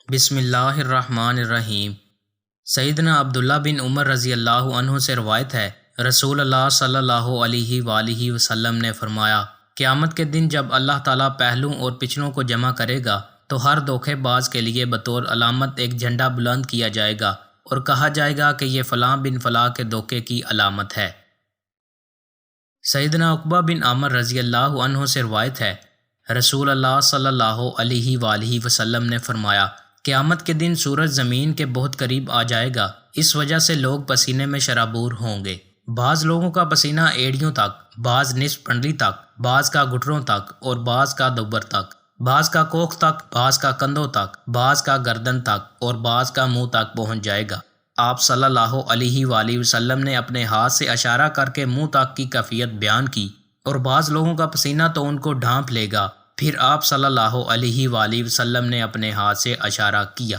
بسم اللہ الرحمن الرحیم۔ سیدنا عبداللہ بن عمر رضی اللہ عنہ سے روایت ہے، رسول اللہ صلی اللہ علیہ وآلہ وسلم نے فرمایا، قیامت کے دن جب اللہ تعالیٰ پہلوں اور پچھلوں کو جمع کرے گا تو ہر دھوکے باز کے لیے بطور علامت ایک جھنڈا بلند کیا جائے گا اور کہا جائے گا کہ یہ فلاں بن فلاں کے دھوکے کی علامت ہے۔ سیدنا عقبہ بن عامر رضی اللہ عنہ سے روایت ہے، رسول اللہ صلی اللہ علیہ وآلہ وسلم نے فرمایا، قیامت کے دن سورج زمین کے بہت قریب آ جائے گا، اس وجہ سے لوگ پسینے میں شرابور ہوں گے۔ بعض لوگوں کا پسینہ ایڑیوں تک، بعض نصف پنڈلی تک، بعض کا گھٹنوں تک اور بعض کا دوبر تک، بعض کا کوکھ تک، بعض کا کندھوں تک، بعض کا گردن تک اور بعض کا منہ تک پہنچ جائے گا۔ آپ صلی اللہ علیہ وآلہ وسلم نے اپنے ہاتھ سے اشارہ کر کے منہ تک کی کیفیت بیان کی، اور بعض لوگوں کا پسینہ تو ان کو ڈھانپ لے گا۔ پھر آپ صلی اللہ علیہ وآلہ وسلم نے اپنے ہاتھ سے اشارہ کیا۔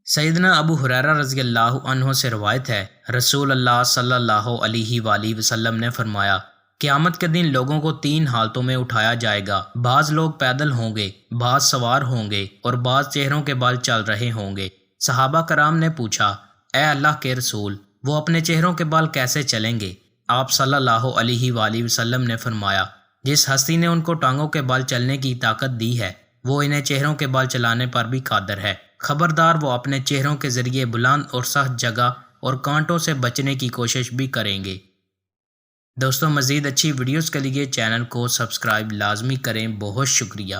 سیدنا ابو ہریرہ رضی اللہ عنہ سے روایت ہے، رسول اللہ صلی اللہ علیہ وآلہ وسلم نے فرمایا، قیامت کے دن لوگوں کو 3 حالتوں میں اٹھایا جائے گا، بعض لوگ پیدل ہوں گے، بعض سوار ہوں گے اور بعض چہروں کے بال چل رہے ہوں گے۔ صحابہ کرام نے پوچھا، اے اللہ کے رسول، وہ اپنے چہروں کے بال کیسے چلیں گے؟ آپ صلی اللہ علیہ وآلہ وسلم نے فرمایا، جس ہستی نے ان کو ٹانگوں کے بال چلنے کی طاقت دی ہے، وہ انہیں چہروں کے بال چلانے پر بھی قادر ہے۔ خبردار وہ اپنے چہروں کے ذریعے بلند اور سخت جگہ اور کانٹوں سے بچنے کی کوشش بھی کریں گے۔ دوستوں، مزید اچھی ویڈیوز کے لیے چینل کو سبسکرائب لازمی کریں۔ بہت شکریہ۔